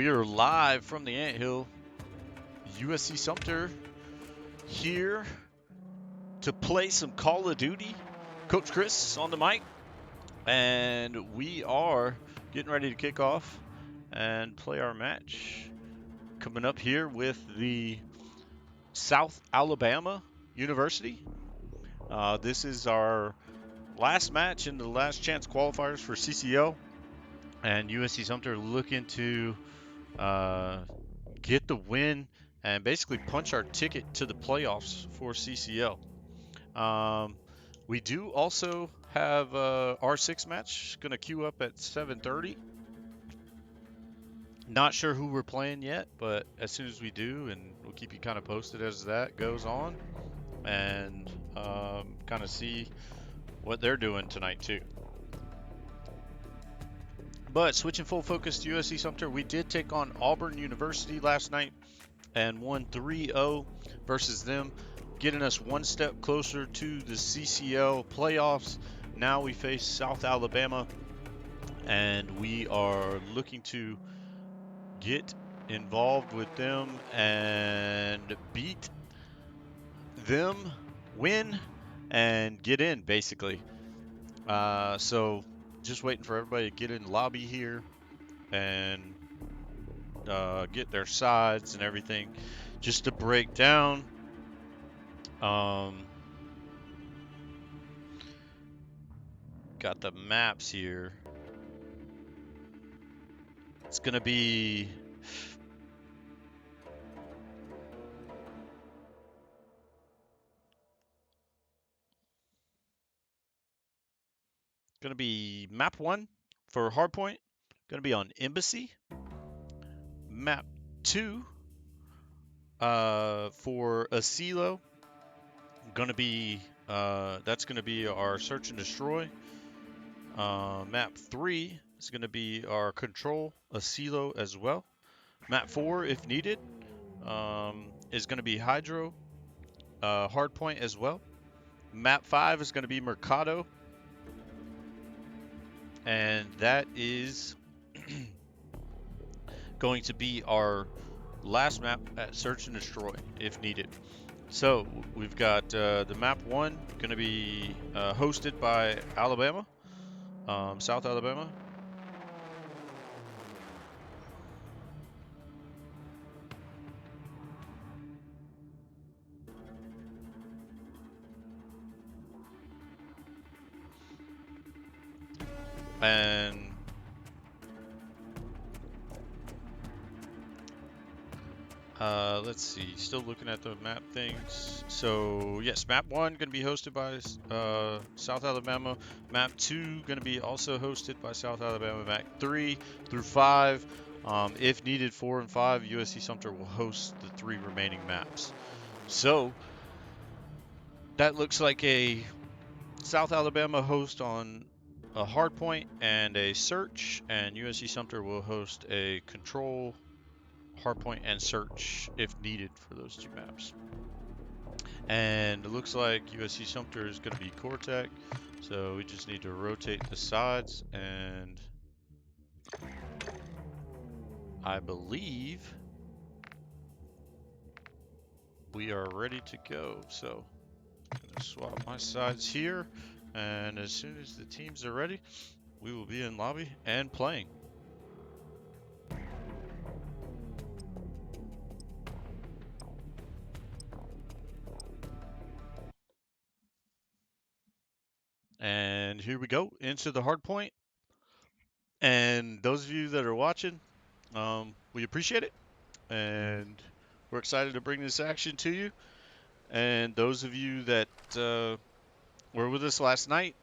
we are live from the Anthill. USC Sumter here to play some Call of Duty. Coach Chris on the mic, and we are getting ready to kick off and play our match. Coming up here with the South Alabama University. This is our last match in the last chance qualifiers for CCL, and USC Sumter looking to get the win and basically punch our ticket to the playoffs for CCL. We do also have our R6 match going to queue up at 7:30. Not sure who we're playing yet, but as soon as we do, and we'll keep you kind of posted as that goes on, and kind of see what they're doing tonight too. But switching full focus to USC Sumter, we did take on Auburn University last night and won 3-0 versus them, getting us one step closer to the CCL playoffs. Now we face South Alabama, and we are looking to get involved with them and beat them, win, and get in, basically. So just waiting for everybody to get in the lobby here and get their sides and everything, just to break down. Got the maps here. It's gonna be map 1 for Hardpoint, gonna be on Embassy. Map 2 for Asilo, gonna be that's gonna be our Search and Destroy. Map 3 is gonna be our Control Asilo as well. Map 4, if needed, is gonna be Hydro, Hardpoint as well. Map 5 is gonna be Mercado, and that is going to be our last map at Search and Destroy if needed. So we've got the map 1 going to be hosted by Alabama, South Alabama. And let's see, still looking at the map things. So yes, map 1 going to be hosted by South Alabama. Map 2 going to be also hosted by South Alabama. Map 3 through 5, if needed, 4 and 5, USC Sumter will host the 3 remaining maps. So that looks like a South Alabama host on a Hardpoint and a Search, and USC Sumter will host a Control, Hardpoint, and Search if needed for those 2 maps. And it looks like USC Sumter is going to be Cortec, so we just need to rotate the sides, and I believe we are ready to go. So I'm going to swap my sides here, and as soon as the teams are ready, we will be in lobby and playing. And here we go into the Hardpoint. And those of you that are watching, we appreciate it, and we're excited to bring this action to you. And those of you that were with us last night,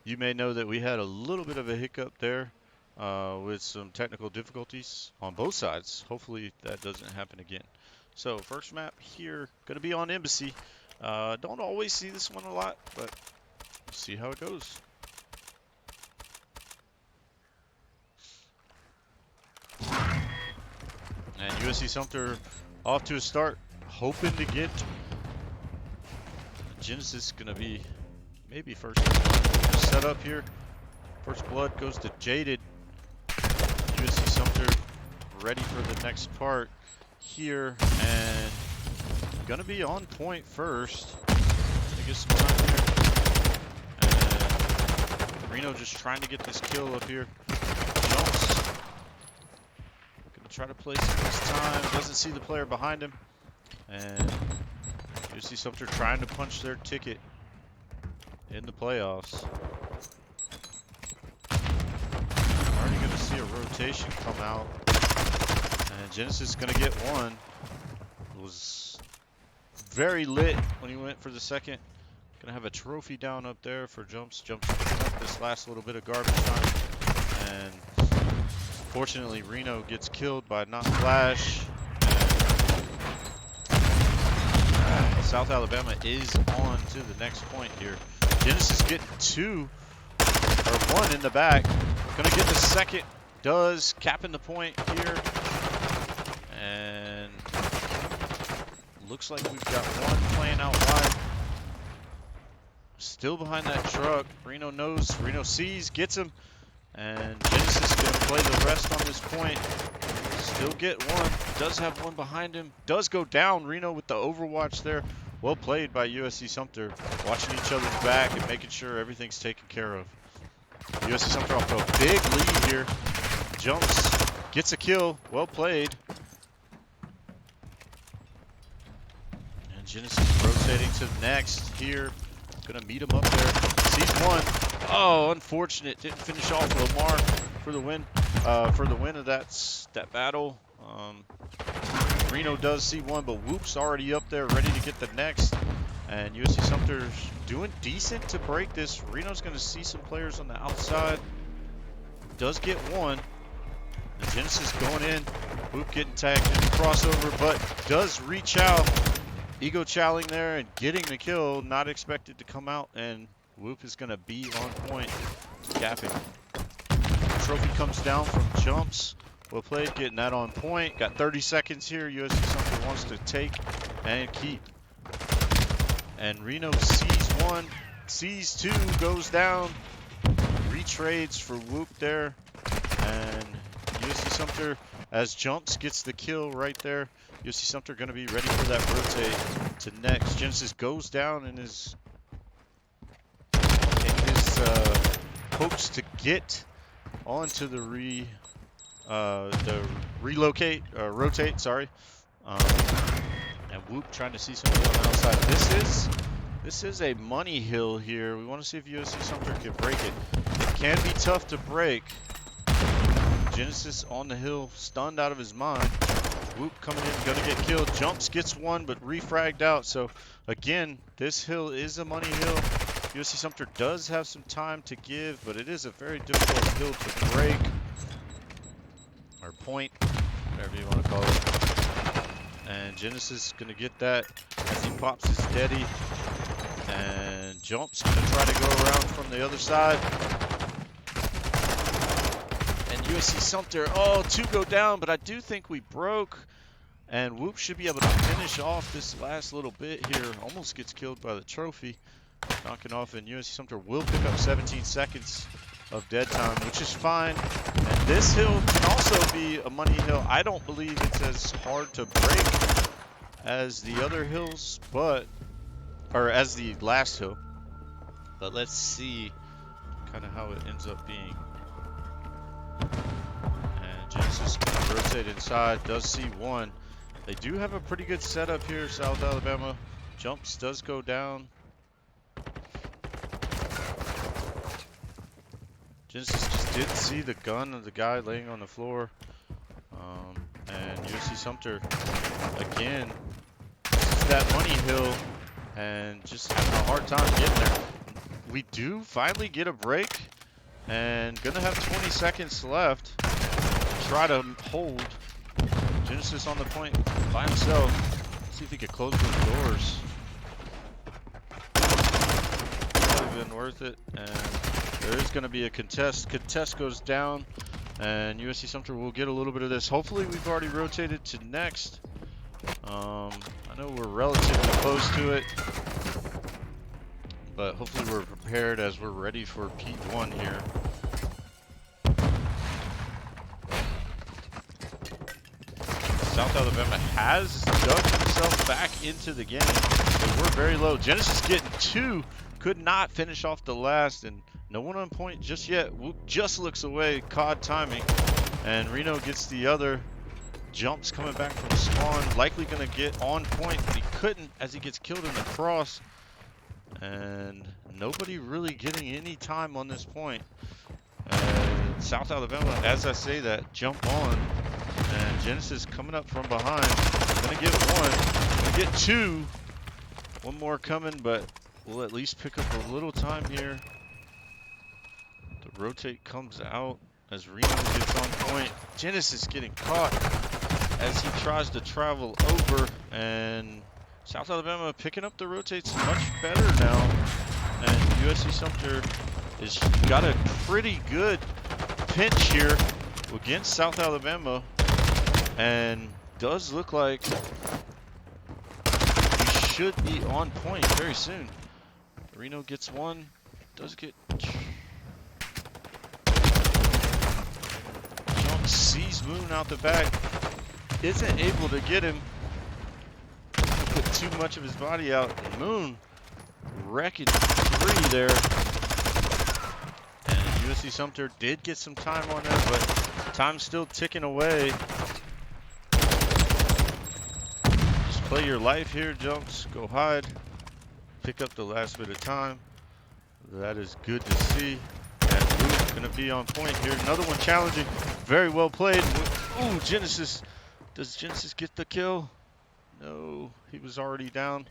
you may know that we had a little bit of a hiccup there with some technical difficulties on both sides. Hopefully that doesn't happen again. So first map here, going to be on Embassy. Don't always see this one a lot, but we'll see how it goes. And USC Sumter off to a start, hoping to get Genesis. Gonna be maybe first set up here. First blood goes to Jaded. USC Sumter ready for the next part here, and gonna be on point first. Gonna get some time here. And Reno just trying to get this kill up here. Jumps. Gonna try to place it this time. Doesn't see the player behind him. And USC Sumter trying to punch their ticket in the playoffs. Already gonna see a rotation come out. And Genesis gonna get one. Was very lit when he went for the second. Gonna have a trophy down up there for Jumps. Jumps picking up this last little bit of garbage time. And fortunately Reno gets killed by not Flash. And South Alabama is on to the next point here. Genesis getting one in the back. Gonna get the second. Does, capping the point here. And looks like we've got one playing out wide. Still behind that truck. Reno knows, Reno sees, gets him. And Genesis gonna play the rest on this point. Still get one. Does have one behind him. Does go down. Reno with the overwatch there. Well played by USC Sumter. Watching each other's back and making sure everything's taken care of. USC Sumter off to a big lead here. Jumps. Gets a kill. Well played. And Genesis rotating to the next here. Gonna meet him up there. Sees one. Oh, unfortunate. Didn't finish off Lamar for the win. For the win of that battle. Reno does see one, but Whoop's already up there, ready to get the next. And USC Sumter's doing decent to break this. Reno's going to see some players on the outside. Does get one. And Genesis going in. Whoop getting tagged in the crossover, but does reach out. Ego chowing there and getting the kill. Not expected to come out, and Whoop is going to be on point. Gapping. Trophy comes down from Jumps. Well played, getting that on point. Got 30 seconds here. USC Sumter wants to take and keep. And Reno sees one, sees two, goes down. Retrades for Whoop there. And USC Sumter, as Jumps gets the kill right there. USC Sumter going to be ready for that rotate to next. Genesis goes down in his hopes to get onto the rotate, sorry. And Whoop trying to see something on the outside. This is a money hill here. We want to see if USC Sumter can break it. It can be tough to break. Genesis on the hill, stunned out of his mind. Whoop coming in, gonna get killed. Jumps gets one, but refragged out. So again, this hill is a money hill. USC Sumter does have some time to give, but it is a very difficult hill to break. Or point, whatever you want to call it. And Genesis is going to get that as he pops his steady. And Jumps going to try to go around from the other side. And USC Sumter, oh, two go down, but I do think we broke. And Whoop should be able to finish off this last little bit here. Almost gets killed by the trophy. Knocking off, and USC Sumter will pick up 17 seconds of dead time, which is fine. And this hill can also be a money hill. I don't believe it's as hard to break as the other hills, or as the last hill. But let's see kind of how it ends up being. And Genesis going to rotate inside, does see one. They do have a pretty good setup here, South Alabama. Jumps does go down. Genesis just didn't see the gun of the guy laying on the floor. And USC Sumter, again, this is that money hill, and just having a hard time getting there. We do finally get a break, and gonna have 20 seconds left. Try to hold. Genesis on the point by himself. See if he can close those doors. Probably been worth it, and there is going to be a contest. Contest goes down, and USC Sumter will get a little bit of this. Hopefully, we've already rotated to next. I know we're relatively close to it, but hopefully we're prepared as we're ready for P1 here. South Alabama has dug himself back into the game. They were very low. Genesis getting 2, could not finish off the last, and no one on point just yet. Whoop just looks away, CoD timing, and Reno gets the other. Jumps coming back from spawn, likely gonna get on point, but he couldn't as he gets killed in the cross. And nobody really getting any time on this point. South Alabama, as I say that, jump on, and Genesis coming up from behind. Gonna get 1, gonna get 2. One more coming, but we'll at least pick up a little time here. The rotate comes out as Reno gets on point. Genesis getting caught as he tries to travel over, and South Alabama picking up the rotates much better now. And USC Sumter has got a pretty good pinch here against South Alabama, and does look like he should be on point very soon. Reno gets 1, does get jumps, sees Moon out the back, isn't able to get him, put too much of his body out. Moon wrecking 3 there. USC Sumter did get some time on that, but time's still ticking away. Just play your life here, jumps, go hide, pick up the last bit of time. That is good to see. And Luke's gonna be on point here. Another one challenging, very well played. Ooh, Genesis, does Genesis get the kill? No, he was already down.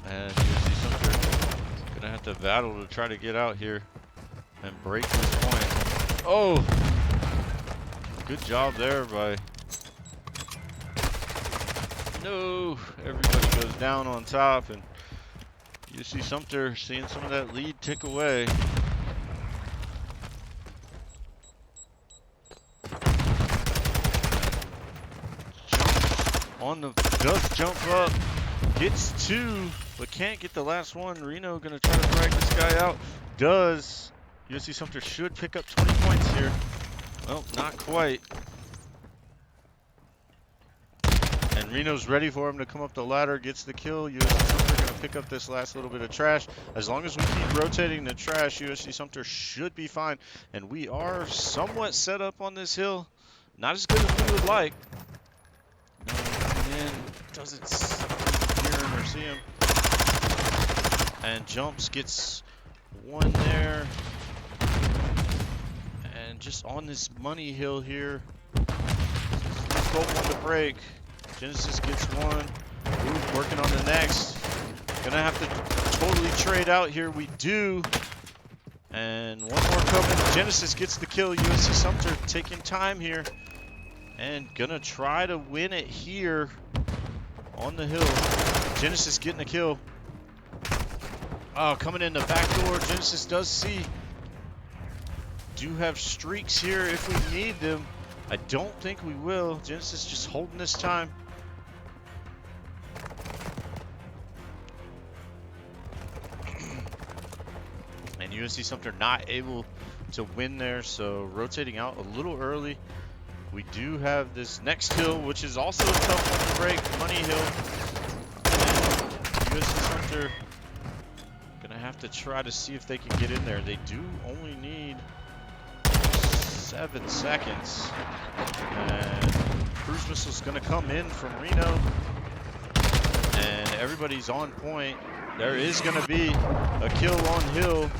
And USC Sumter gonna have to battle to try to get out here and break this point. Oh, good job there by. No, everybody goes down on top, and USC Sumter seeing some of that lead tick away. Jumps on the, does jump up. Gets 2, but can't get the last one. Reno gonna try to drag this guy out. Does. USC Sumter should pick up 20 points here. Well, not quite. And Reno's ready for him to come up the ladder. Gets the kill. USC Sumter gonna pick up this last little bit of trash. As long as we keep rotating the trash, USC Sumter should be fine. And we are somewhat set up on this hill. Not as good as we would like. And doesn't hear him or see him. And jumps, gets 1 there. And just on this money hill here. Go on the break. Genesis gets 1. Ooh, working on the next. Gonna have to totally trade out here. We do. And 1 more coming. Genesis gets the kill. USC Sumter taking time here. And gonna try to win it here on the hill. Genesis getting a kill. Oh, coming in the back door. Genesis does see. Do have streaks here if we need them. I don't think we will. Genesis just holding this time. And USC Sumter not able to win there, so rotating out a little early. We do have this next hill, which is also a tough one to break, Money Hill. And USC Sumter gonna have to try to see if they can get in there. They do only need 7 seconds. And cruise missile's gonna come in from Reno. And everybody's on point. There is gonna be a kill on hill.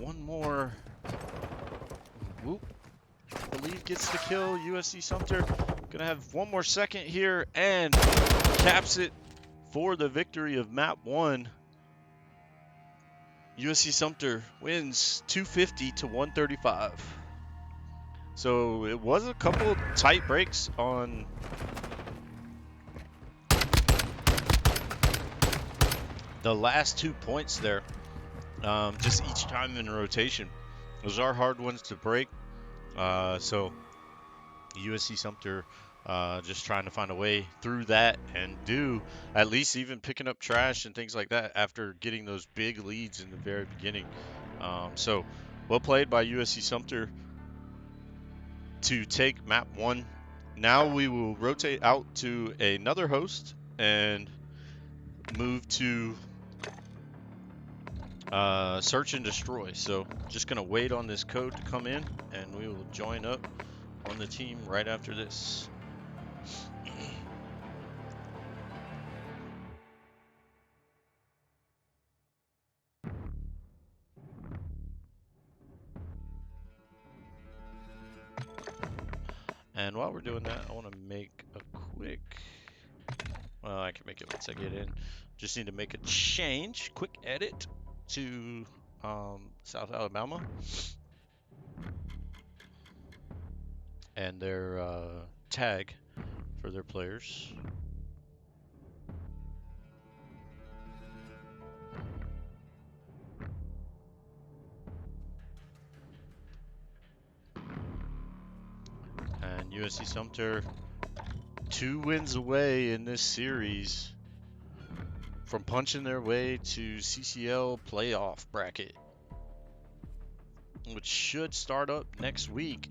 1 more. Whoop. I believe gets the kill. USC Sumter gonna have 1 more second here and caps it for the victory of map 1. USC Sumter wins 250 to 135. So it was a couple tight breaks on the last 2 points there. Just each time in rotation. Those are hard ones to break. So USC Sumter just trying to find a way through that and do at least even picking up trash and things like that after getting those big leads in the very beginning. So Well played by USC Sumter to take map 1. Now we will rotate out to another host and move to search and destroy. So just going to wait on this code to come in, and we will join up on the team right after this. And while we're doing that, I want to make a quick, well, I can make it once I get in. Just need to make a change, quick edit to South Alabama and their tag for their players. And USC Sumter 2 wins away in this series from punching their way to CCL playoff bracket, which should start up next week.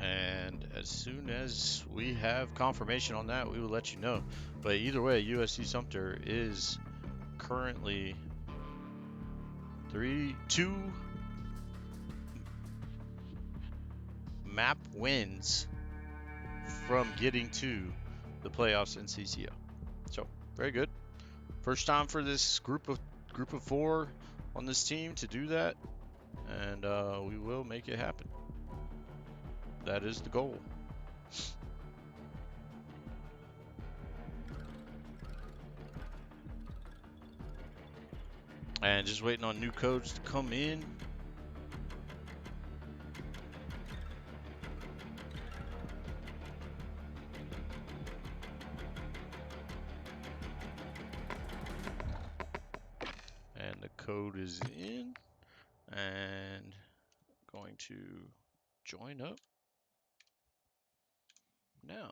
And as soon as we have confirmation on that, we will let you know. But either way, USC Sumter is currently 2 map wins from getting to the playoffs in CCL. So very good. First time for this group of 4 on this team to do that, and we will make it happen. That is the goal. And just waiting on new codes to come in. And the code is in, and going to join up now.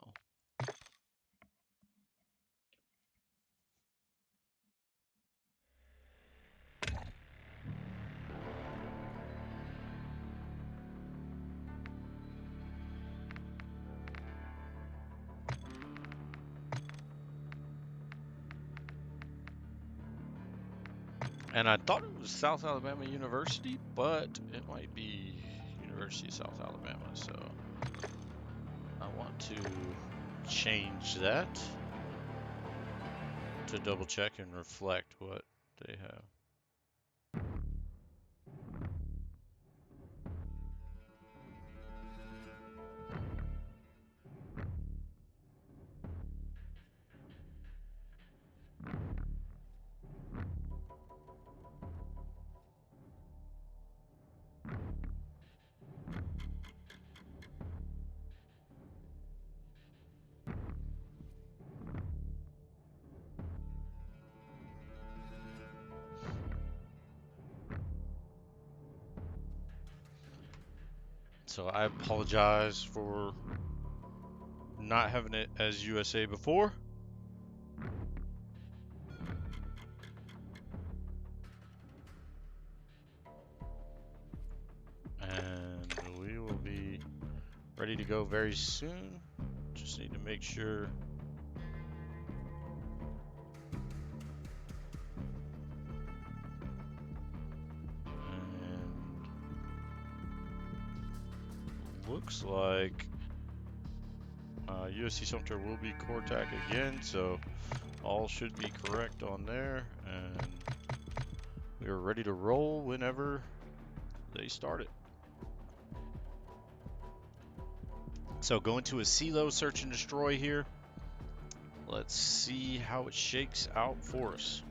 And I thought it was South Alabama University, but it might be University of South Alabama. So I want to change that to double check and reflect what they have. So I apologize for not having it as USA before. And we will be ready to go very soon. Just need to make sure. And looks like USC Sumter will be core tack again, so all should be correct on there, and we are ready to roll whenever they start it. So going to a CeeLo search and destroy here. Let's see how it shakes out for us.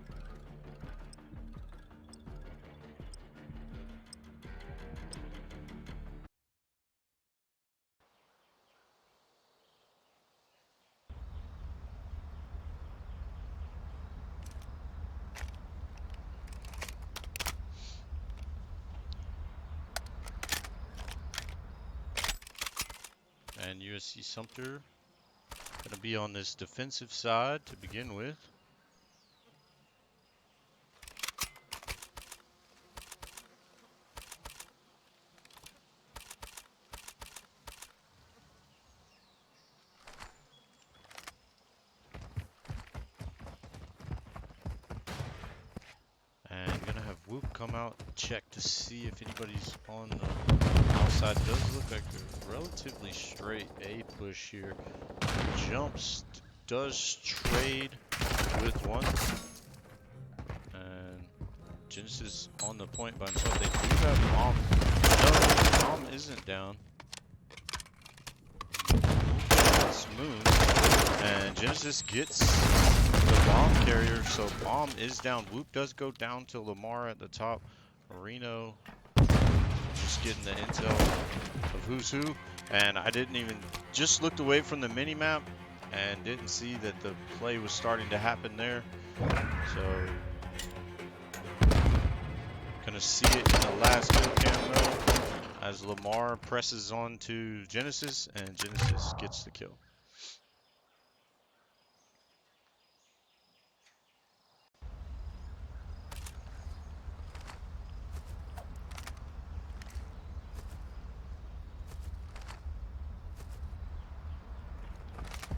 And USC Sumter going to be on this defensive side to begin with. come out and check to see if anybody's on the outside. It does look like a relatively straight A push here. Jumps, does trade with one. And Genesis on the point by himself. They do have bomb. No, bomb isn't down. It's Moon. And Genesis gets the bomb carrier, so bomb is down. Whoop does go down to Lamar at the top. Reno just getting the intel of who's who. And I didn't even, just looked away from the mini map and didn't see that the play was starting to happen there. So gonna see it in the last kill cam though, as Lamar presses on to Genesis and Genesis gets the kill.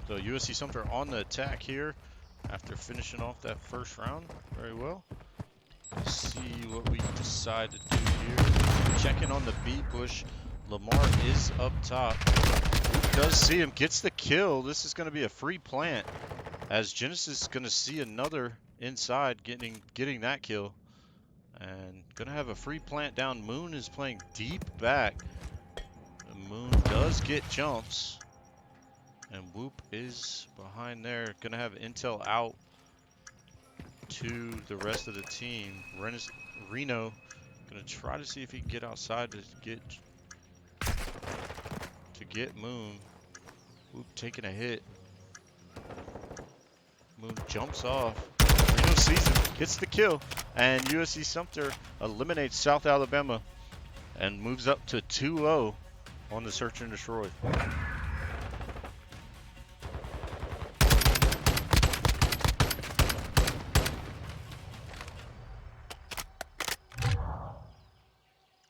So USC Sumter on the attack here after finishing off that first round very well. Let's see what we decide to do here. Checking on the B push. Lamar is up top. Does see him, gets the kill. This is going to be a free plant as Genesis is going to see another inside getting that kill. And going to have a free plant down. Moon is playing deep back. Moon does get jumps. And Whoop is behind there. Gonna have intel out to the rest of the team. Reno gonna try to see if he can get outside to get Moon. Whoop taking a hit. Moon jumps off. Reno sees him, gets the kill, and USC Sumter eliminates South Alabama and moves up to 2-0 on the search and destroy.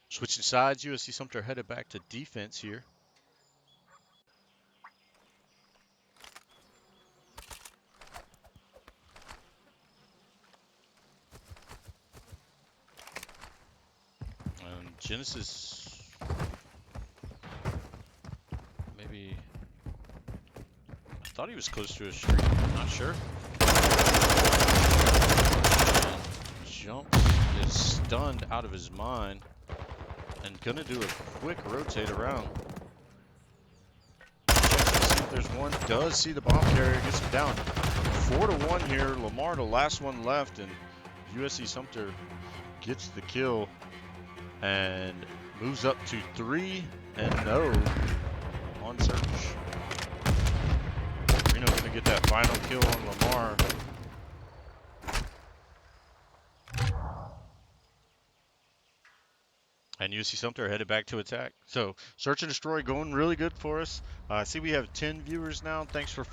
Switching sides, USC Sumter headed back to defense here. And Genesis, maybe, I thought he was close to a streak, not sure. And jumps, is stunned out of his mind. And gonna do a quick rotate around. Check to see if there's one. Does see the bomb carrier, gets him down. 4-1 here. Lamar, the last one left, and USC Sumter gets the kill and moves up to 3-0 on search. Reno gonna get that final kill on Lamar. And USC Sumter headed back to attack. So search and destroy going really good for us. I see we have 10 viewers now. Thanks for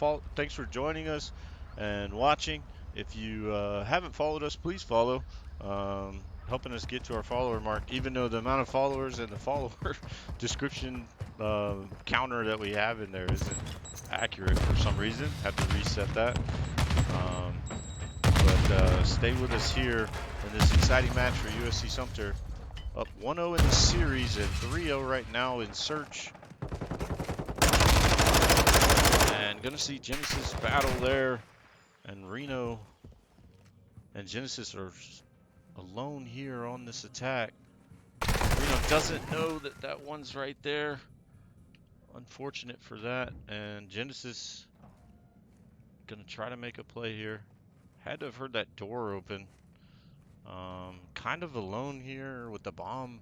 joining us and watching. If you haven't followed us, please follow. Helping us get to our follower mark. Even though the amount of followers and the follower description counter that we have in there isn't accurate for some reason. Have to reset that. But stay with us here in this exciting match for USC Sumter. Up 1-0 in the series and 3-0 right now in search. And gonna see Genesis battle there. And Reno and Genesis are alone here on this attack. Reno doesn't know that that one's right there. Unfortunate for that. And Genesis gonna try to make a play here. Had to have heard that door open. Kind of alone here with the bomb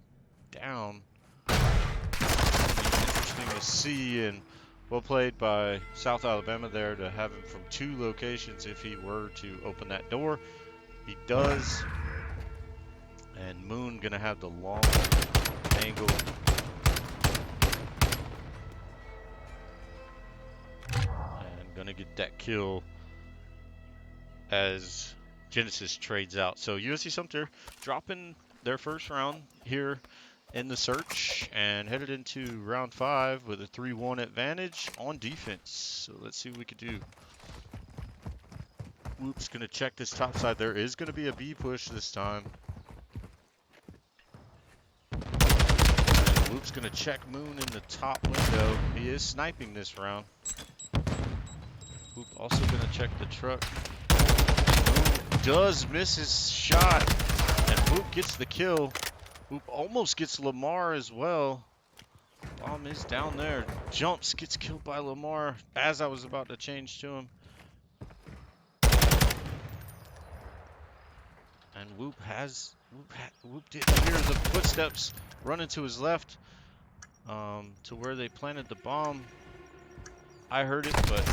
down. Interesting to see, and well played by South Alabama there to have him from 2 locations if he were to open that door. He does. And Moon gonna have the long angle. And gonna get that kill as Genesis trades out. So USC Sumter dropping their first round here in the search and headed into round 5 with a 3-1 advantage on defense. So let's see what we can do. Whoop's gonna check this top side. There is gonna be a B push this time. Whoop's gonna check Moon in the top window. He is sniping this round. Whoop also gonna check the truck. Moon does miss his shot, and Whoop gets the kill. Whoop almost gets Lamar as well. Bomb is down there. Jumps, gets killed by Lamar as I was about to change to him. And Whoop didn't hear the footsteps running to his left, to where they planted the bomb. I heard it, but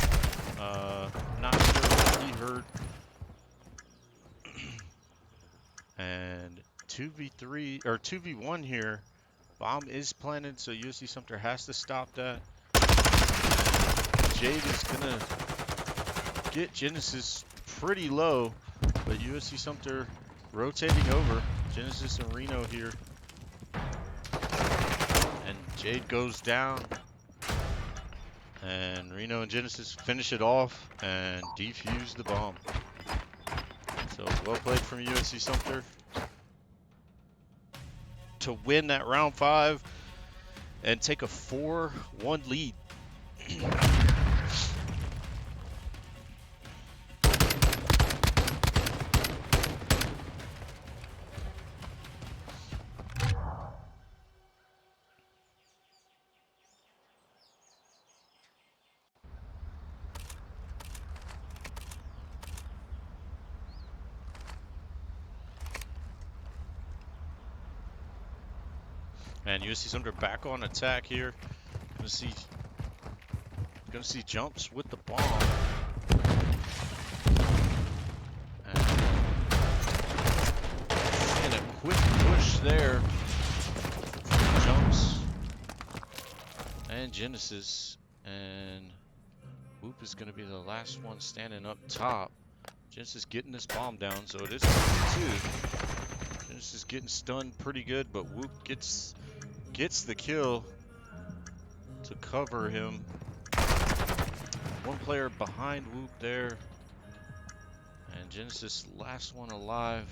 not sure what he heard. And 2v3 or 2v1 here. Bomb is planted, so USC Sumter has to stop that. Jade is gonna get Genesis pretty low, but USC Sumter rotating over. Genesis and Reno here. And Jade goes down. And Reno and Genesis finish it off and defuse the bomb. So well played from USC Sumter to win that round 5 and take a 4-1 lead. And USC Sumter back on attack here. Gonna see jumps with the bomb. And a quick push there. Jumps and Genesis, and Whoop is gonna be the last one standing up top. Genesis getting this bomb down, so it is 2. Genesis getting stunned pretty good, but Whoop gets the kill to cover him. One player behind Whoop there. And Genesis last one alive.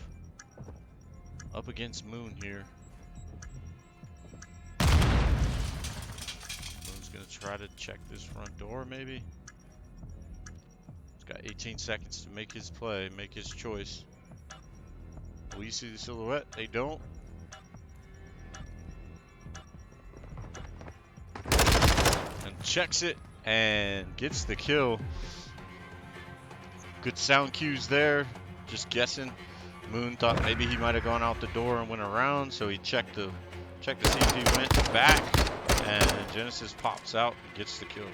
Up against Moon here. Moon's gonna try to check this front door maybe. He's got 18 seconds to make his play, make his choice. Will you see the silhouette? They don't. Checks it and gets the kill. Good sound cues there. Just guessing. Moon thought maybe he might have gone out the door and went around, so he checked to see if he went back. And Genesis pops out and gets the kill.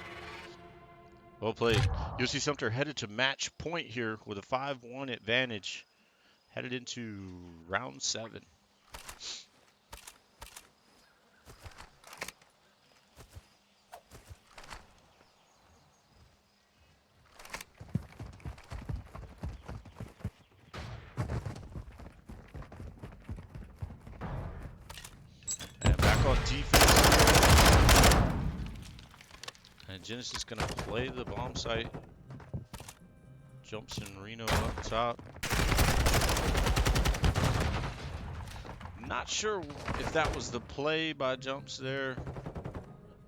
Well played. USC Sumter headed to match point here with a 5-1 advantage. Headed into round 7. On defense, and Genesis gonna play the bomb site. Jumps in Reno up top. Not sure if that was the play by Jumps there.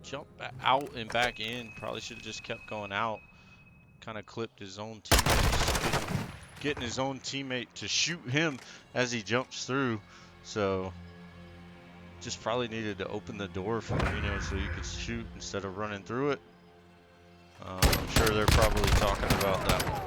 Jump out and back in. Probably should have just kept going out. Kind of clipped his own teammate, getting his own teammate to shoot him as he jumps through. So. Just probably needed to open the door for Reno so you could shoot instead of running through it. I'm sure they're probably talking about that one.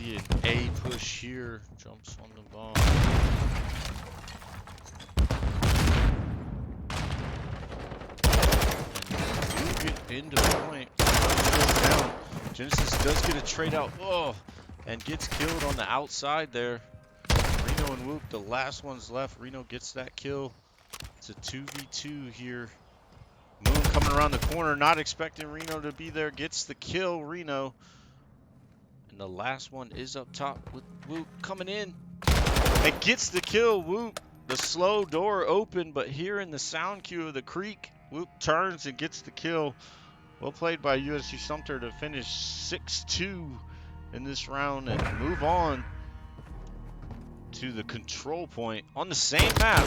An A push here, jumps on the bomb. And do get into point. Down. Genesis does get a trade out. Oh, and gets killed on the outside there. Reno and Whoop, the last one's left. Reno gets that kill. It's a 2v2 here. Moon coming around the corner, not expecting Reno to be there. Gets the kill, Reno. And the last one is up top with Whoop coming in. And gets the kill, Whoop. The slow door open, but hearing the sound cue of the creek, Whoop turns and gets the kill. Well played by USC Sumter to finish 6-2 in this round and move on to the control point on the same map.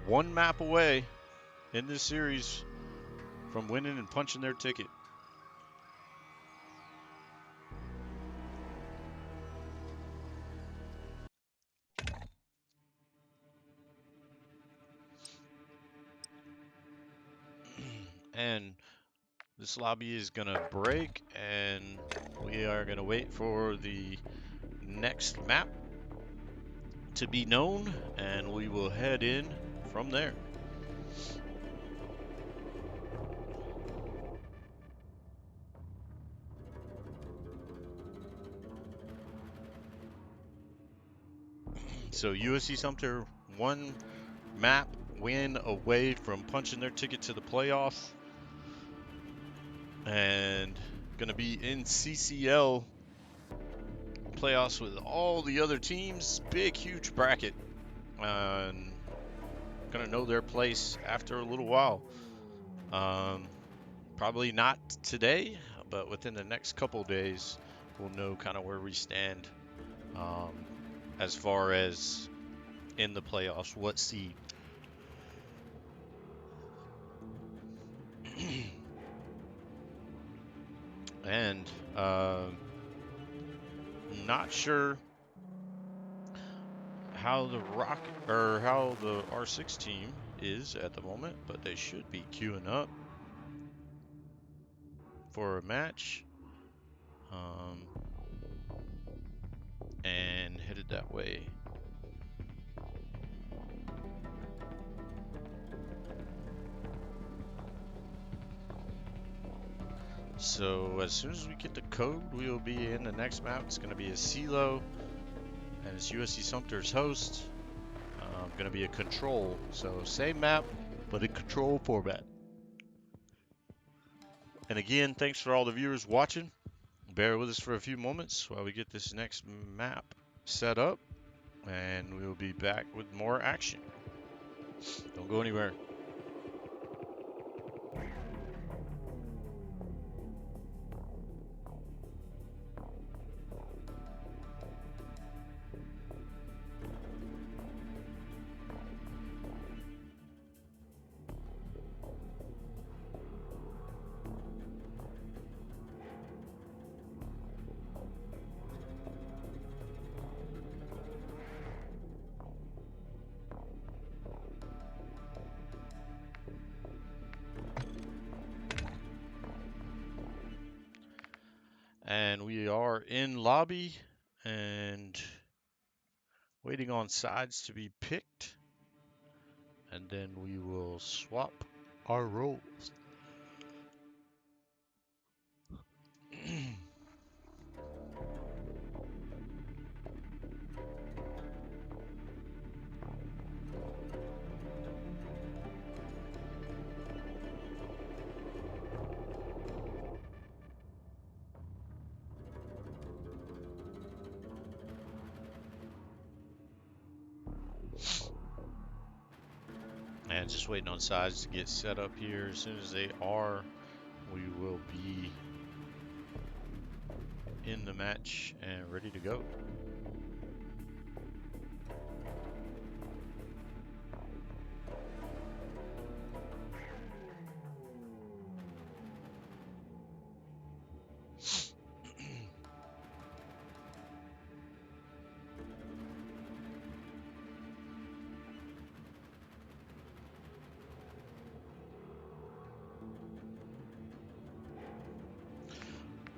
One map away in this series from winning and punching their ticket. And this lobby is gonna break, and we are gonna wait for the next map to be known, and we will head in from there. So USC Sumter, one map win away from punching their ticket to the playoffs, and gonna be in CCL playoffs with all the other teams. Big, huge bracket, and gonna know their place after a little while. Probably not today, but within the next couple days, we'll know kind of where we stand as far as in the playoffs, what seed. And not sure how the how the R6 team is at the moment, but they should be queuing up for a match, and headed that way. So as soon as we get the code, we will be in the next map. It's going to be a CeeLo, and it's USC Sumter's host. Going to be a control, so same map, but a control format. And again, thanks for all the viewers watching. Bear with us for a few moments while we get this next map set up, and we will be back with more action. Don't go anywhere. And we are in lobby and waiting on sides to be picked, and then we will swap our roles. And just waiting on sides to get set up here. As soon as they are, we will be in the match and ready to go.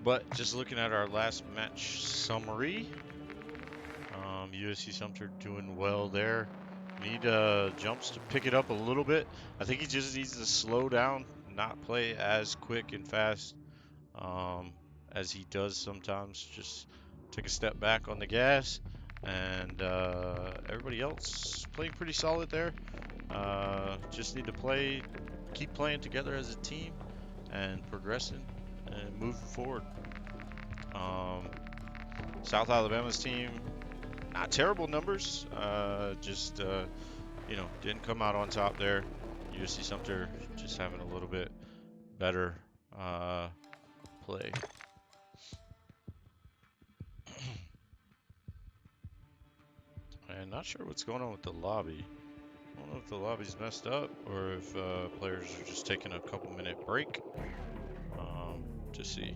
But just looking at our last match summary, USC Sumter doing well there. Need jumps to pick it up a little bit. I think he just needs to slow down, not play as quick and fast as he does sometimes. Just take a step back on the gas and everybody else playing pretty solid there. Just need to keep playing together as a team and progressing and moving forward. South Alabama's team, not terrible numbers, just didn't come out on top there. USC Sumter just having a little bit better play. And not sure what's going on with the lobby. I don't know if the lobby's messed up or if players are just taking a couple-minute break to see.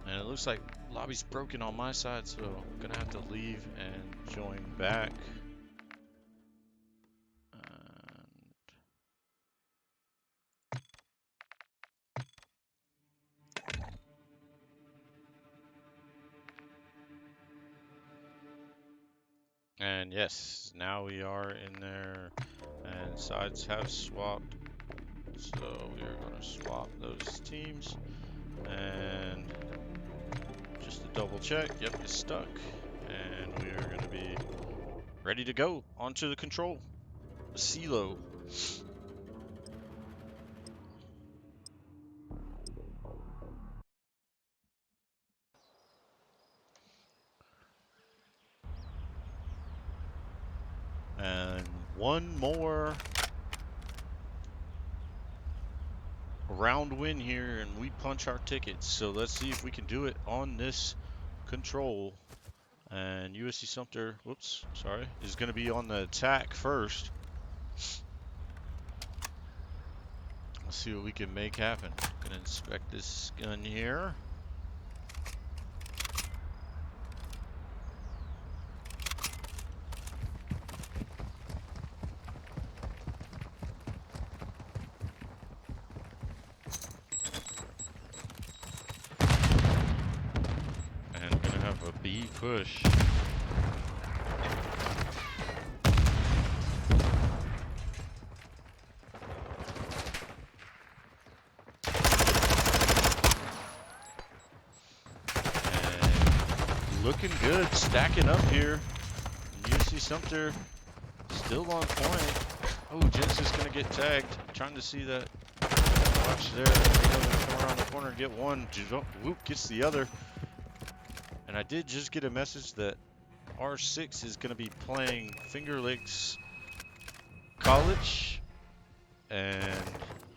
And it looks like lobby's broken on my side, so I'm gonna have to leave and join back. And yes, now we are in there, and sides have swapped. So we are gonna swap those teams, and just to double check, yep, it's stuck. And we are gonna be ready to go onto the control. CeeLo. And one more round win here, and we punch our tickets. So let's see if we can do it on this control. And USC Sumter, is going to be on the attack first. Let's see what we can make happen. Gonna inspect this gun here. And gonna have a B push. Looking good, stacking up here. USC Sumter still on point. Oh, Genesis gonna get tagged. Trying to see that. Watch there. Come around the corner and get one. Whoop, gets the other. And I did just get a message that R6 is gonna be playing Finger Lakes College, and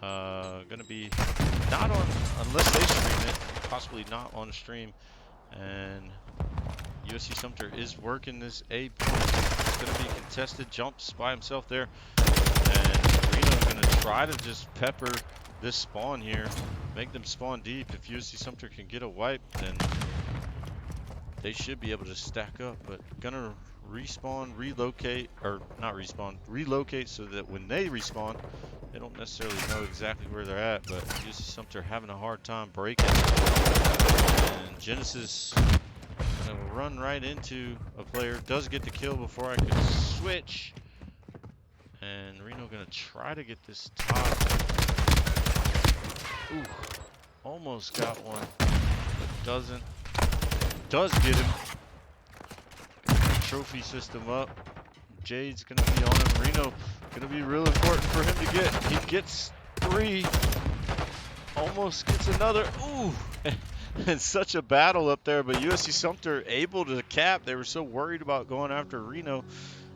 gonna be not on unless they stream it. Possibly not on stream. And USC Sumter is working this A point. It's going to be contested. Jumps by himself there. And Reno's going to try to just pepper this spawn here. Make them spawn deep. If USC Sumter can get a wipe, then they should be able to stack up. But going to respawn, relocate, or not respawn, relocate so that when they respawn, they don't necessarily know exactly where they're at. But USC Sumter having a hard time breaking. And Genesis gonna run right into a player. Does get the kill before I could switch. And Reno gonna try to get this top. Ooh, almost got one, but doesn't. Does get him. Trophy system up. Jade's gonna be on him. Reno gonna be real important for him to get. He gets 3. Almost gets another. Ooh. And such a battle up there, but USC Sumter able to cap. They were so worried about going after Reno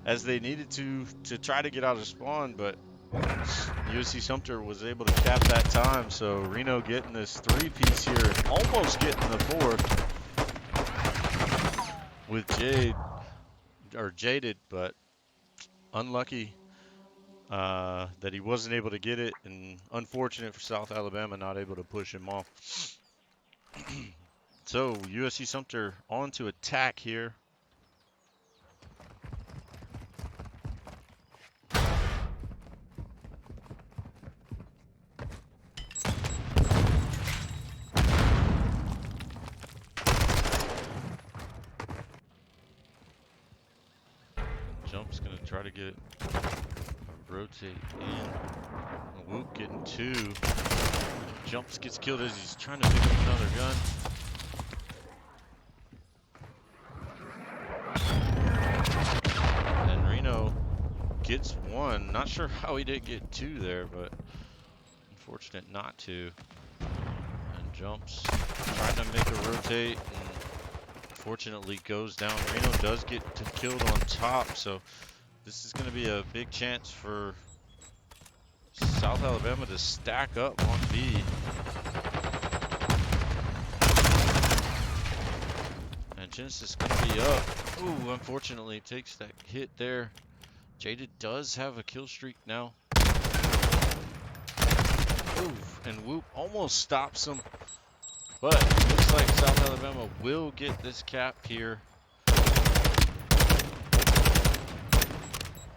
as they needed to try to get out of spawn, but USC Sumter was able to cap that time. So Reno getting this 3-piece here, almost getting the 4th with Jaded, but unlucky that he wasn't able to get it, and unfortunate for South Alabama not able to push him off. So USC Sumter on to attack here. Jumps gonna try to get rotate in. Whoop getting 2. Jumps gets killed as he's trying to pick up another gun. And Reno gets 1. Not sure how he didn't get 2 there, but unfortunate not to. And Jumps trying to make a rotate and unfortunately goes down. Reno does get killed on top, so this is going to be a big chance for South Alabama to stack up on B. And Genesis going to be up. Ooh, unfortunately takes that hit there. Jaded does have a kill streak now. Ooh, and Whoop almost stops him. But it looks like South Alabama will get this cap here.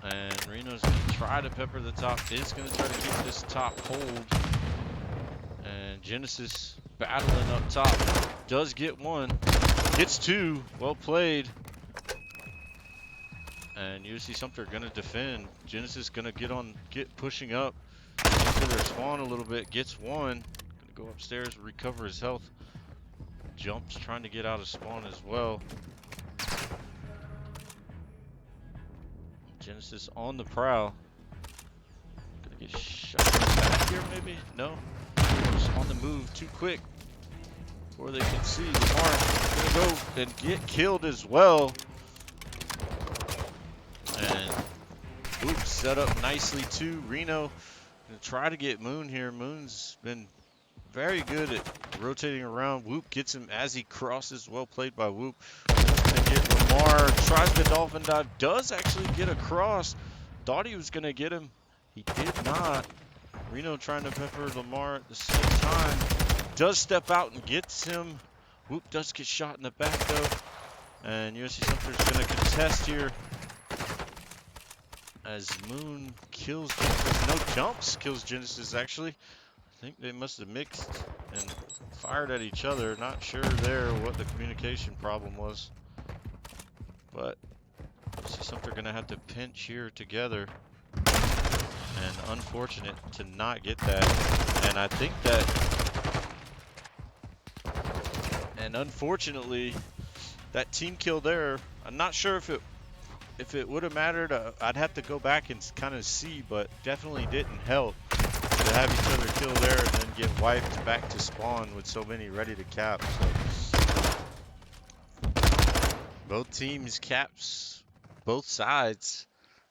And Reno's going to try to pepper the top. Is going to try to keep this top hold. And Genesis battling up top. Does get 1. Gets 2. Well played. And USC Sumter going to defend. Genesis going to get pushing up into their spawn a little bit. Gets 1. Going to go upstairs, recover his health. Jumps trying to get out of spawn as well. Genesis on the prowl. Gonna get shot back here maybe? No. Just on the move too quick before they can see. Lamar gonna go and get killed as well. And Whoop set up nicely too. Reno gonna try to get Moon here. Moon's been very good at rotating around. Whoop gets him as he crosses. Well played by Whoop. Whoop's gonna get Lamar. Tries the dolphin dive. Does actually get across. Thought he was gonna get him. He did not. Reno trying to pepper Lamar at the same time. Does step out and gets him. Whoop does get shot in the back though. And USC Sumter's gonna contest here. As Moon kills Genesis. No Jumps kills Genesis actually. I think they must have mixed and fired at each other. Not sure there what the communication problem was. But USC Sumter gonna have to pinch here together. And unfortunate to not get that. And I think that, and unfortunately, that team kill there, I'm not sure if it would have mattered. I'd have to go back and kind of see, but definitely didn't help to have each other kill there and then get wiped back to spawn with so many ready to cap. So both teams caps both sides.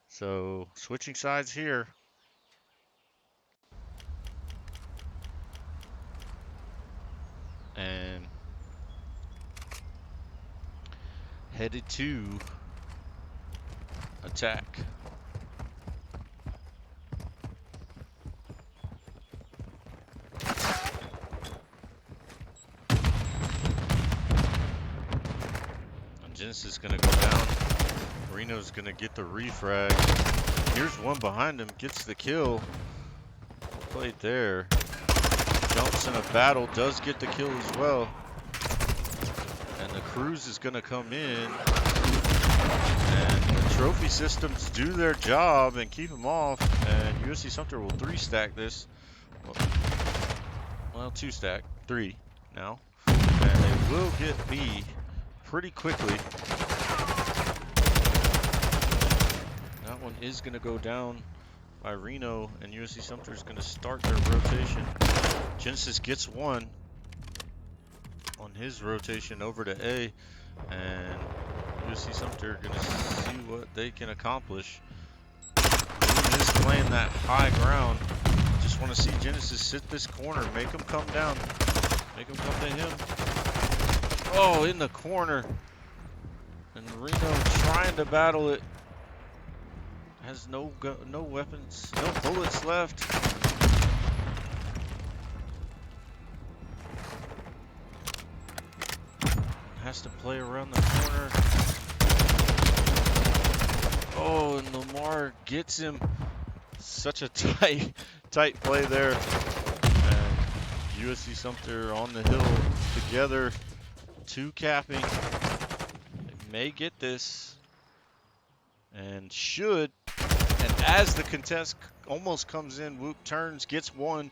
So switching sides here. And headed to attack. And Genesis is gonna go down. Reno's gonna get the refrag. Here's one behind him, gets the kill. Played there. Jumps in a battle, does get the kill as well. And the cruise is gonna come in. And the trophy systems do their job and keep them off. And USC Sumter will 3-stack this. Well, 2-stack, 3 now. And they will get B pretty quickly. That one is gonna go down by Reno, and USC Sumter is going to start their rotation. Genesis gets 1 on his rotation over to A, and USC Sumter going to see what they can accomplish. Moon is playing that high ground. Just want to see Genesis sit this corner, make him come down, make him come to him. Oh, in the corner, and Reno trying to battle it. Has no weapons, no bullets left. Has to play around the corner. Oh, and Lamar gets him. Such a tight play there. And USC Sumter on the hill together. 2 capping. They may get this. And should, and as the contest almost comes in, Whoop turns, gets one.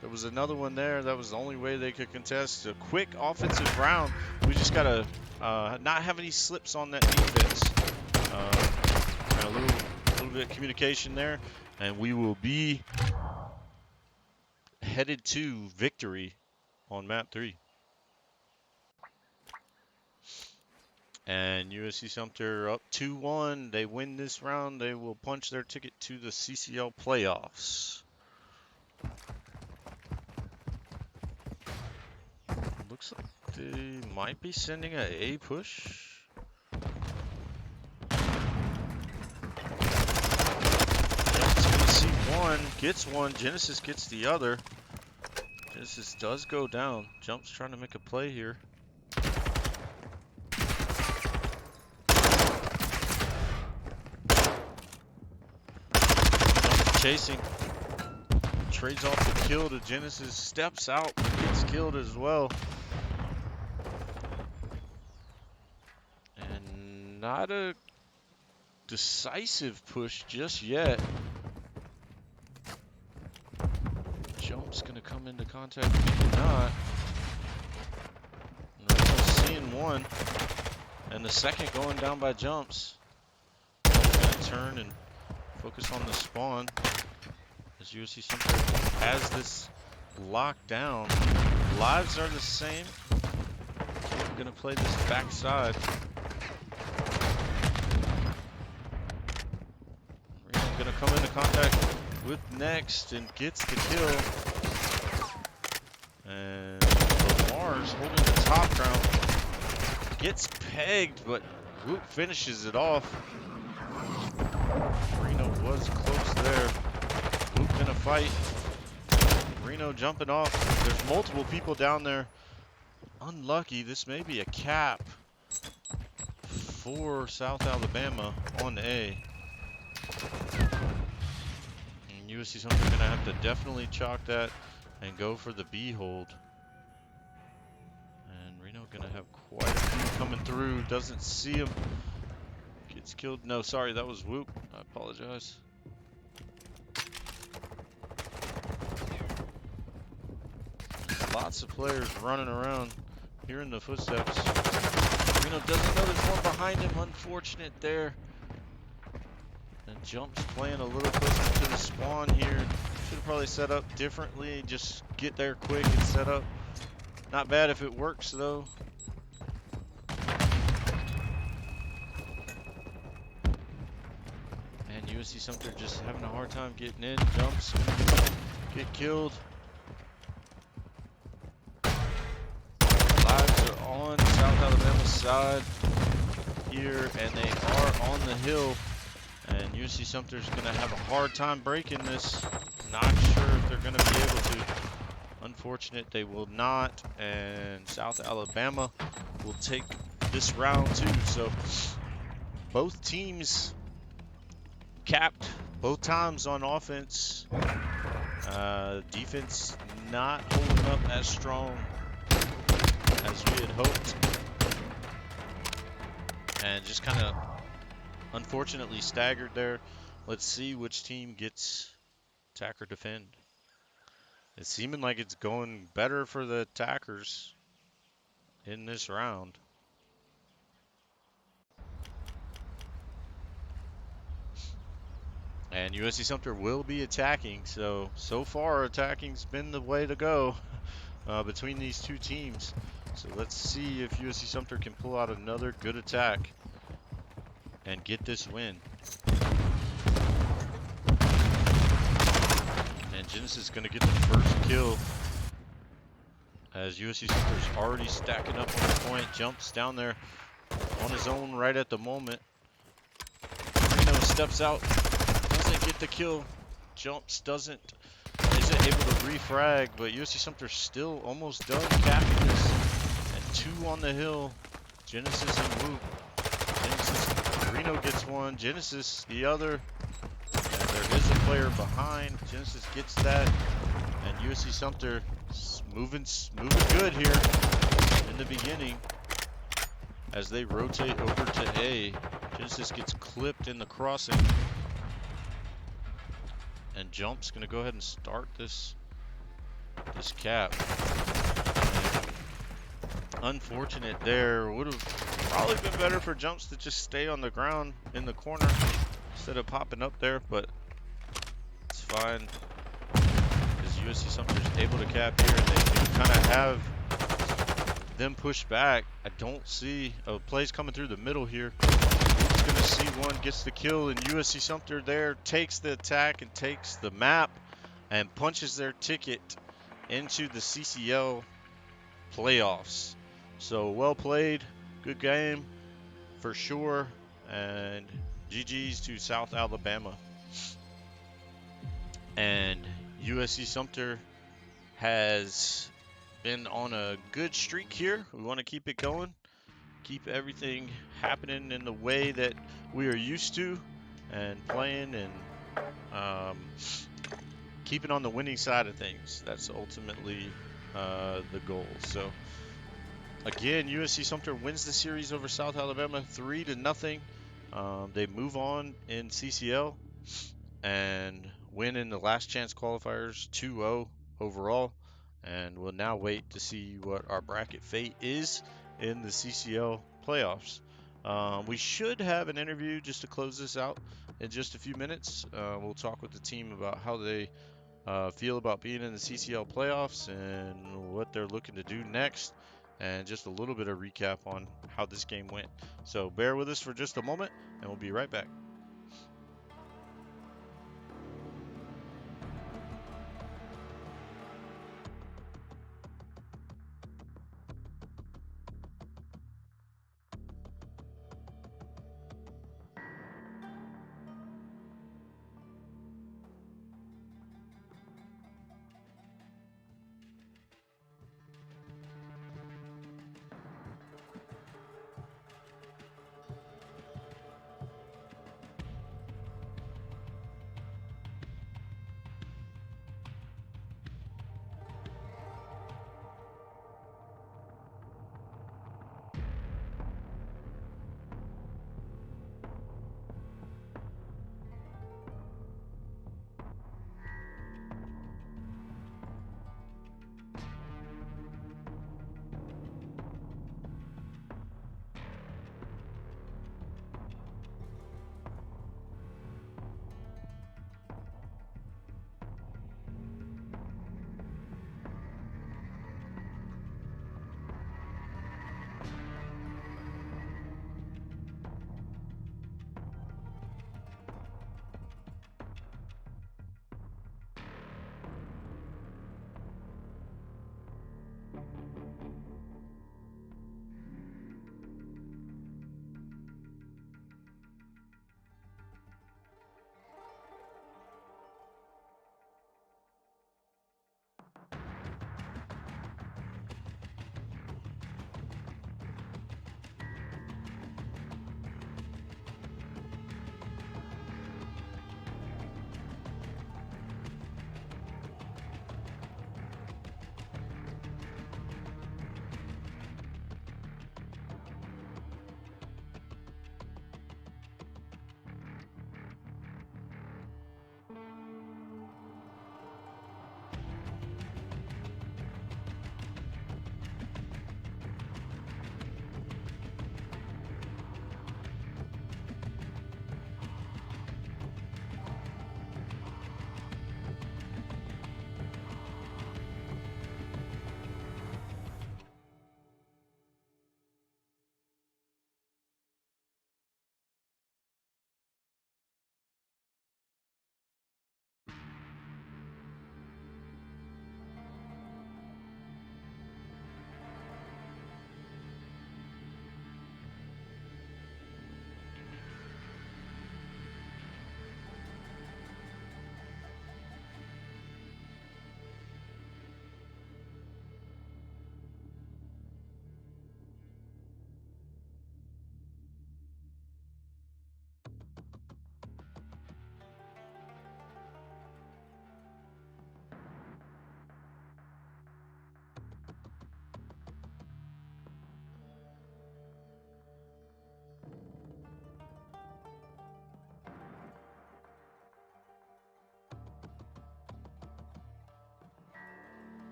There was another one there. That was the only way they could contest. A quick offensive round. We just got to not have any slips on that defense. Kind of a little bit of communication there. And we will be headed to victory on map 3. And USC Sumter up 2-1. They win this round. They will punch their ticket to the CCL playoffs. Looks like they might be sending an A push. USC one, gets one. Genesis gets the other. Genesis does go down. Jump's trying to make a play here. Chasing, trades off the kill to Genesis, steps out, gets killed as well. And not a decisive push just yet. Jump's gonna come into contact, maybe not. We're seeing one, and the second going down by Jumps. Gonna turn and focus on the spawn as USC Sumter has this locked down. Lives are the same. We're gonna play this backside. We're gonna come into contact with Next and gets the kill. And Lamar's holding the top ground. Gets pegged, but Whoop finishes it off. Reno was close there. Whoop gonna fight. Reno jumping off. There's multiple people down there. Unlucky. This may be a cap for South Alabama on A. And USC Sumter gonna have to definitely chalk that and go for the B hold. And Reno gonna have quite a few coming through. Doesn't see him. Gets killed. No, sorry, that was Whoop. I apologize. Lots of players running around, hearing the footsteps. Reno doesn't know there's one behind him. Unfortunate there. And Jump's playing a little closer to the spawn here. Should have probably set up differently. Just get there quick and set up. Not bad if it works though. And USC Sumter just having a hard time getting in. Jumps, get killed. Lives are on South Alabama's side here, and they are on the hill. And USC Sumter's going to have a hard time breaking this. Not sure if they're going to be able to. Unfortunate they will not. And South Alabama will take this round too. So both teams capped both times on offense. Defense not holding up as strong as we had hoped. And just kind of unfortunately staggered there. Let's see which team gets attack or defend. It's seeming like it's going better for the attackers in this round. And USC Sumter will be attacking. So far attacking's been the way to go between these two teams. So let's see if USC Sumter can pull out another good attack and get this win. And Genesis is going to get the first kill as USC Sumter's already stacking up on the point. Jumps down there on his own right at the moment. Reno steps out, doesn't get the kill. Jumps isn't able to refrag, but USC Sumter's still almost done capping this. And two on the hill, Genesis and Whoop. Reno gets one, Genesis the other, and there is a player behind. Genesis gets that, and USC Sumter moving good here in the beginning as they rotate over to A. Genesis gets clipped in the crossing. And Jump's going to go ahead and start this cap. Unfortunate there. Would have probably been better for Jumps to just stay on the ground in the corner instead of popping up there, but it's fine because USC Sumter's able to cap here, and they do kind of have them push back. I don't see plays coming through the middle here. He's going to see one, gets the kill, and USC Sumter there takes the attack and takes the map and punches their ticket into the CCL playoffs. So well played, good game for sure, and GG's to South Alabama. And USC Sumter has been on a good streak here. We want to keep it going, keep everything happening in the way that we are used to, and playing and keeping on the winning side of things. That's ultimately the goal. So again, USC Sumter wins the series over South Alabama 3-0. They move on in CCL and win in the last chance qualifiers 2-0 overall. And we'll now wait to see what our bracket fate is in the CCL playoffs. We should have an interview just to close this out in just a few minutes. We'll talk with the team about how they feel about being in the CCL playoffs and what they're looking to do next, and just a little bit of recap on how this game went. So bear with us for just a moment, and we'll be right back.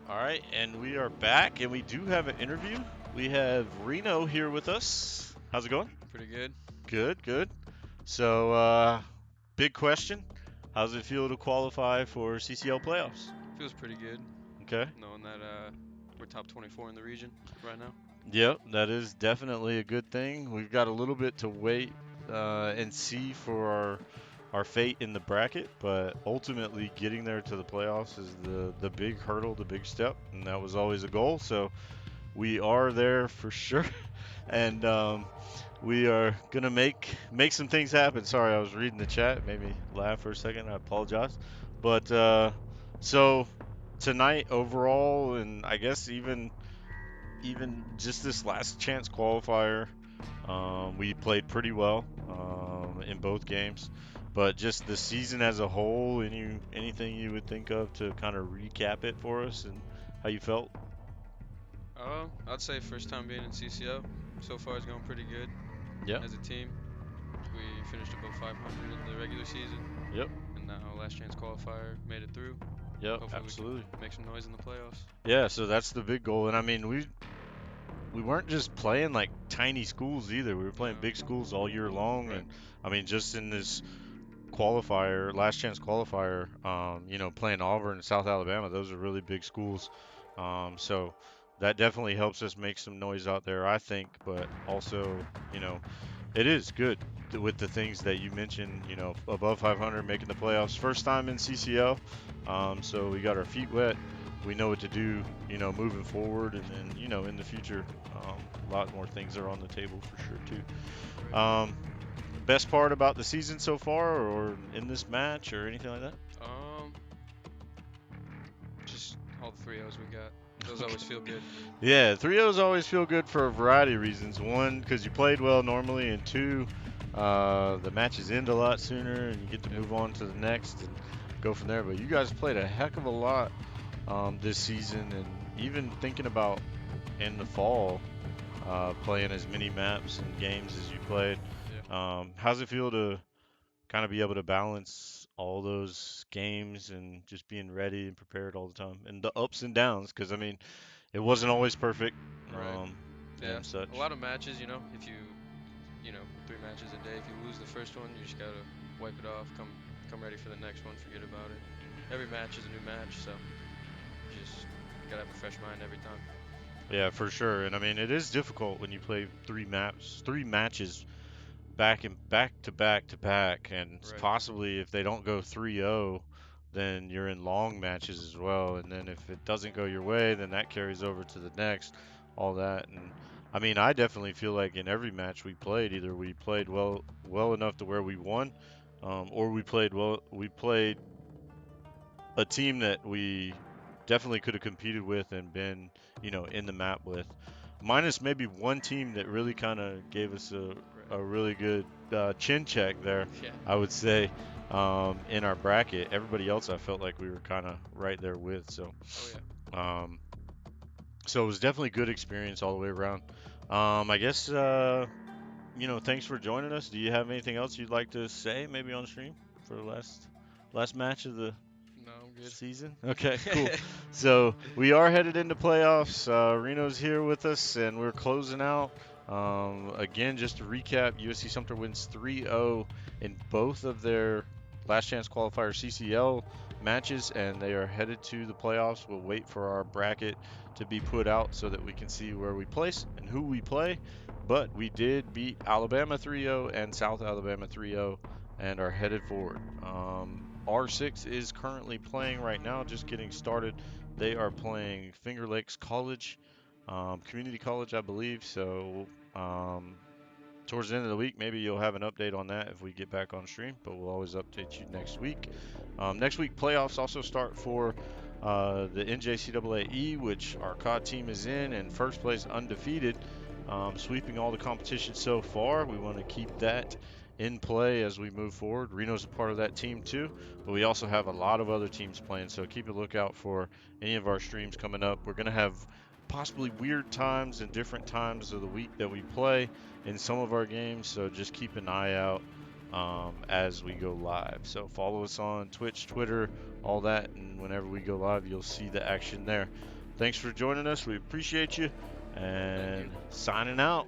All right, and we are back, and we do have an interview. We have Reno here with us. How's it going? Pretty good. Good, good. So, big question. How's it feel to qualify for CCL playoffs? Feels pretty good Okay. knowing that we're top 24 in the region right now. Yep, that is definitely a good thing. We've got a little bit to wait and see for our fate in the bracket, but ultimately getting there to the playoffs is the big hurdle, the big step, and that was always a goal. So we are there for sure, and we are gonna make some things happen. Sorry, I was reading the chat, it made me laugh for a second. I apologize, but so tonight overall, and I guess even just this last chance qualifier, we played pretty well in both games. But just the season as a whole, anything you would think of to kind of recap it for us and how you felt? I'd say first time being in CCL. So far, it's going pretty good Yep, as a team. We finished above 500 in the regular season, yep, and now last chance qualifier made it through. yep, Hopefully, we can absolutely. make some noise in the playoffs. Yeah, so that's the big goal. And I mean, we weren't just playing like tiny schools either. We were playing No, big schools all year long, right, and I mean, just in this qualifier, last chance qualifier, playing Auburn and South Alabama, those are really big schools. So that definitely helps us make some noise out there, I think. But also, it is good with the things that you mentioned, above 500, making the playoffs, first time in CCL. So we got our feet wet. We know what to do, moving forward, and then, in the future, a lot more things are on the table for sure too. right. Best part about the season so far, or in this match, or anything like that? Um, just all the 3-0s we got. Those Okay. always feel good. Yeah, 3-0s always feel good for a variety of reasons. One, because you played well normally, and two, the matches end a lot sooner, and you get to move on to the next and go from there. But you guys played a heck of a lot this season, and even thinking about in the fall, playing as many maps and games as you played. Yeah, How's it feel to kind of be able to balance all those games and just being ready and prepared all the time and the ups and downs? Because I mean, it wasn't always perfect, right. Yeah, and a such. lot of matches. If you 3 matches a day. If you lose the first one, you just gotta wipe it off. Come ready for the next one. Forget about it. Every match is a new match, so you just gotta have a fresh mind every time. Yeah, for sure. And I mean, it is difficult when you play three matches back and back to back to back, and Right. possibly if they don't go 3-0, then you're in long matches as well. And then if it doesn't go your way, then that carries over to the next, all that. And I mean, I definitely feel like in every match we played, either we played well enough to where we won, or we played a team that we definitely could have competed with and been, in the map with. Minus maybe one team that really kind of gave us a Right. really good chin check there, Yeah. I would say, in our bracket. Everybody else I felt like we were kind of right there with. Oh yeah. Um, so it was definitely good experience all the way around. I guess, thanks for joining us. Do you have anything else you'd like to say maybe on stream for the last match of the No, I'm good. season? Okay, cool. So we are headed into playoffs. Reno's here with us, and we're closing out. Again, just to recap, USC Sumter wins 3-0 in both of their last chance qualifier CCL matches, and they are headed to the playoffs. We'll wait for our bracket to be put out so that we can see where we place and who we play. But we did beat Alabama 3-0 and South Alabama 3-0 and are headed forward. R6 is currently playing right now, just getting started. They are playing Finger Lakes College, community college, I believe. So towards the end of the week, maybe you'll have an update on that if we get back on stream. But we'll always update you next week. Next week, playoffs also start for the NJCAA, which our CoD team is in first place undefeated, sweeping all the competition so far. We want to keep that in play as we move forward. Reno's a part of that team too, but we also have a lot of other teams playing, so keep a lookout for any of our streams coming up. We're going to have possibly weird times and different times of the week that we play in some of our games, so just keep an eye out as we go live. So follow us on Twitch, Twitter, all that, and whenever we go live, you'll see the action there. Thanks for joining us. We appreciate you. And signing out.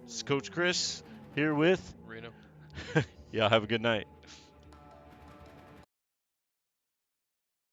It's Coach Chris here with. Reno. Y'all have a good night.